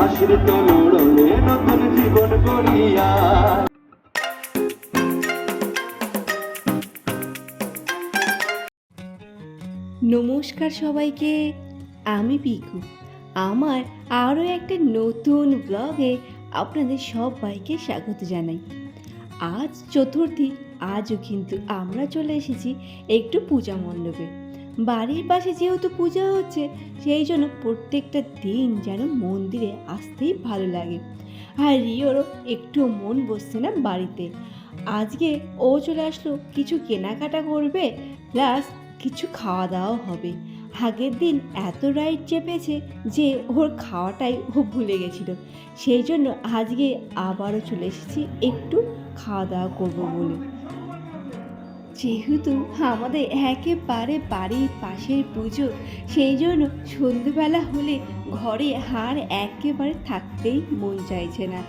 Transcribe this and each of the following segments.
আশ্রিত লোড়লে নতুন জীবন গড়িয়া। নমস্কার সবাইকে, আমি পিকু। আমার আরও একটা নতুন ব্লগে আপনাদের সবাইকে স্বাগত জানাই। আজ চতুর্থী, আজও কিন্তু আমরা চলে এসেছি একটু পূজা মণ্ডপে। বাড়ির পাশে যেহেতু পূজা হচ্ছে, সেই জন্য প্রত্যেকটা দিন যেন মন্দিরে আসতেই ভালো লাগে। আর রিওরও একটু মন বসছে না বাড়িতে। আজকে ও চলে আসলো, কিছু কেনাকাটা করবে, প্লাস কিছু খাওয়া দাওয়া হবে। আগের দিন এত রাইড চেপেছে যে ওর খাওয়াটাই ও ভুলে গেছিলো। সেই জন্য আজকে আবারও চলে এসেছি একটু খাওয়া দাওয়া করবো বলে। যেহেতু আমাদের একেবারে বাড়ির পাশের পুজো, সেই জন্য সন্ধ্যেবেলা হলে ঘরে আর একেবারে থাকতেই মন চাইছে না।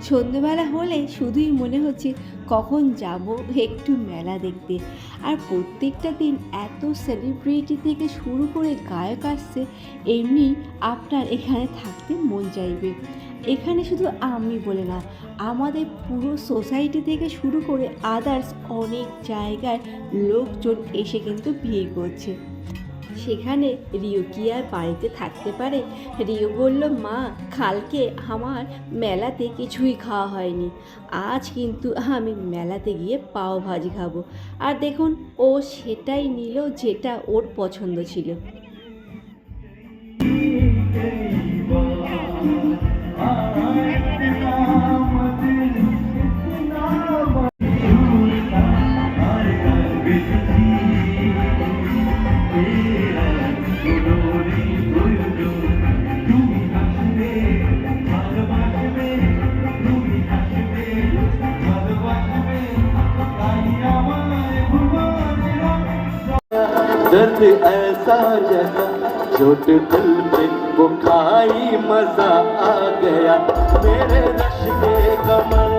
সন্ধ্যেবেলা হলে শুধুই মনে হচ্ছে কখন যাব একটু মেলা দেখতে। আর প্রত্যেকটা দিন এত সেলিব্রিটি থেকে শুরু করে গায়ক আসছে, এমনি আপনার এখানে থাকতে মন চাইবে। এখানে শুধু আমি বলে না, আমাদের পুরো সোসাইটি থেকে শুরু করে আদার্স অনেক জায়গায় লোকজন এসে কিন্তু ভিড় করছে। সেখানে রিও কি আর বাড়িতে থাকতে পারে? রিও বলল, মা কালকে আমার মেলাতে কিছুই খাওয়া হয়নি, আজ কিন্তু আমি মেলাতে গিয়ে পাও ভাজি খাবো। আর দেখুন, ও সেটাই নিল যেটা ওর পছন্দ ছিল। दर्द ऐसा जगा चोट दिल पे वो खाई मजा आ गया। मेरे रश के कमर,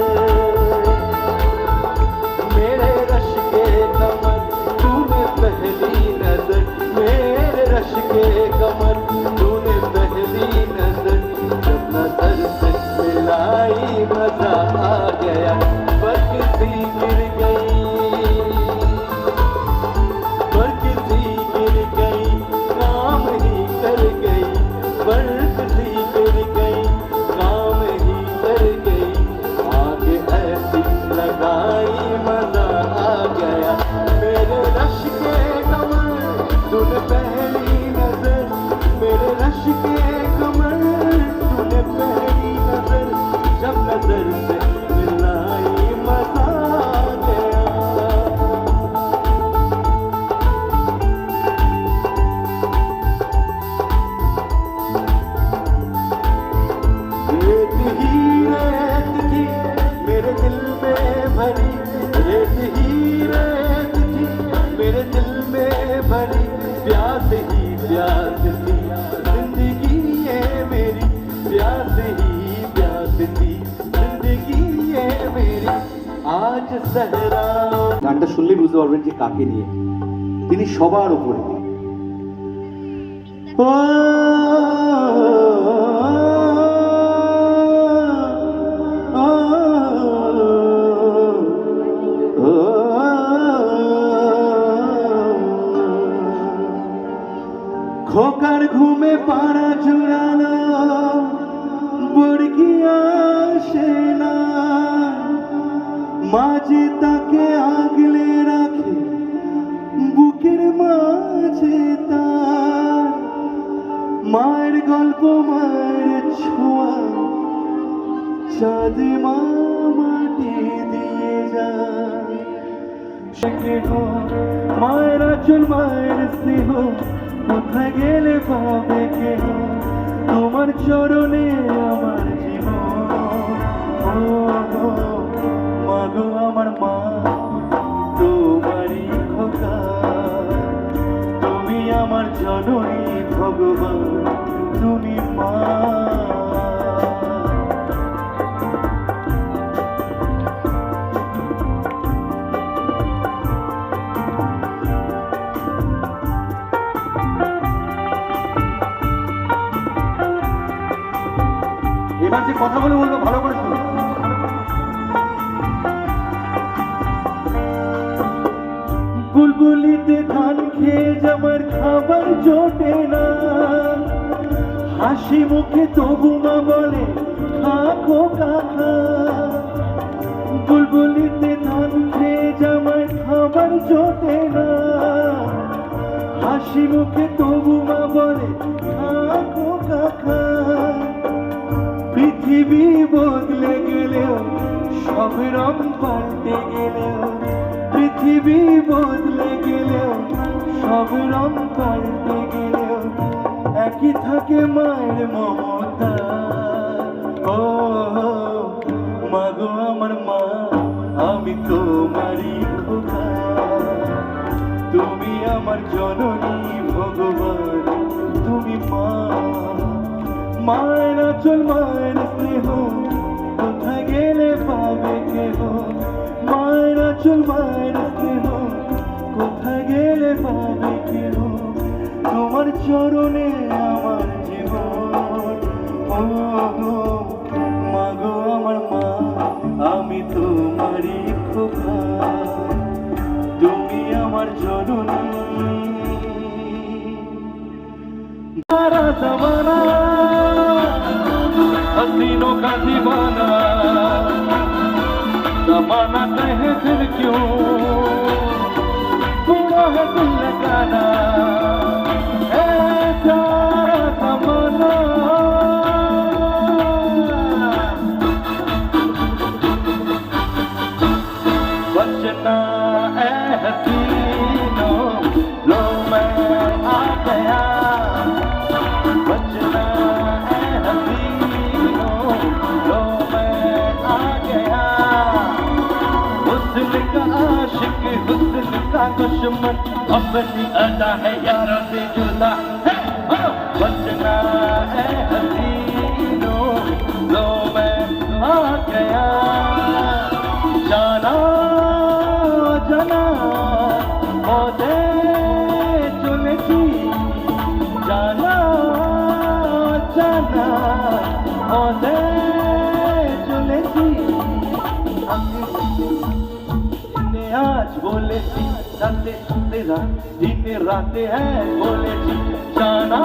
मेरे रश के कमर तूने पहली नजर, मेरे रश के कमर तूने पहली नजर, जब नजर से मिलाई मजा आ गया। बरकती गिर गई, গানটা শুনলেই বুঝতে পারবেন যে কাকে নিয়ে। তিনি সবার উপরে। খোকার ঘুমে পাড়া জুড়ানো বর্গিয়া সেনা, মাঝে তাকে আগলে রাখে বুকের মাঝে তার। মায়ের গল্প, মায়ের ছোঁয়া, চাঁদে মা মাটি দিয়ে যায়। মায়ের আচল, মায়ের স্নেহ কোথায় গেলে পাবে কেহ, তোমার চরণে আমার জীবন। ও মাগো আমার মা, তোমারই খোকা, তুমি আমার জননী ভগবান, তুমি মা। কথাগুলো বলবো, ভালো করে শুনো। বুলবুলিতে ধান খেয়ে জামার খাবার জোটে না, হাসি মুখে তবু মা বলে খা খোকা খা। বুলবুলিতে ধান খেয়ে জামার খাবার জোটে না, হাসি মুখে তবু মা বলে খা খোকা খা। পৃথিবী বদলে গেলেও সব রং পাল্টে গেলেও, পৃথিবী বদলে গেলেও সব রং পাল্টে গেলেও একই থাকে মায়ের মমতা। ও মা গো আমার মা, আমি তোমারই খোকা, তুমি আমার জননী ভগবান, তুমি মা। মায়ের আঁচল মায়ের স্নেহ কোথায় গেলে পাবে কেহ, মায়ের আঁচল মায়ের স্নেহ কোথায় গেলে পাবে কেহ। তোমার চরণে আমার জীবন। ও মা গো আমার মা, আমি তোমারই খোকা, তুমি আমার জননী। सारा जमाना हसीनों का दीवाना, जमाना कहे दिल क्यों बुरा है दिल लगाना। है सारा जमाना बचना है हसीनों, लो मैं आ गया। बचना है हसीनों, लो मैं आ गया। हुस्न का आशिक, हुस्न का दुश्मन, अपनी अदा है यारों से जुदा है। बचना है हसीनों, लो मैं आ गया। जाना जाना होते चलेছি, जाना जाना होते चलेছি। दिने आज बोलेছি, রাতে রাতে রাত, দিনে রাতে হ্যাঁ বলেছি। জানা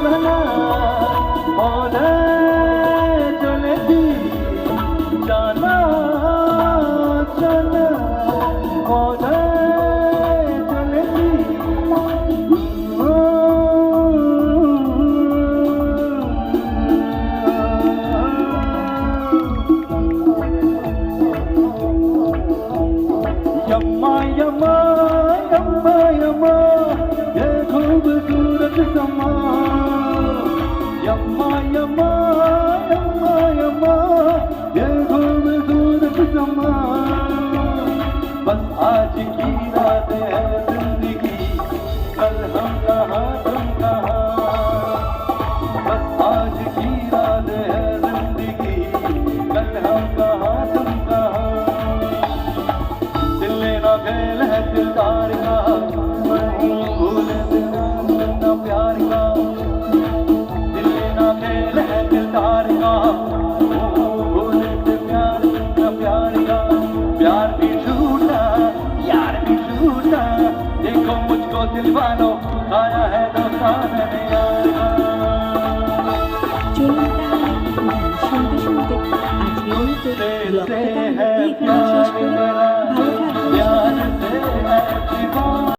জানা होते चलेছি, জানা জানা होते चलेছি। यम्मा यम्मा यम्मा यम्मा ये खूबसूरत समा। यम्मा यम्मा यम्मा यम्मा ये खूबसूरत समा। बस आज की रात है जिंदगी, कल हम कहाँ तुम कहाँ। बस आज की रात है जिंदगी, कल हम कहाँ तुम कहाँ। दिल लेना खेल है दिलदार का, भूले ना प्यार का। दिल लेना खेल है दिलदार का, भूले प्यार ना प्यार का। प्यार भी झूठा यार भी झूठा, देखो मुझको दिल वालों आया है दोस्ताना ने यार का। চলুন তাহলে গান শুনতে শুনতে আজকের মতো ব্লগটা তাহলে এখানে শেষ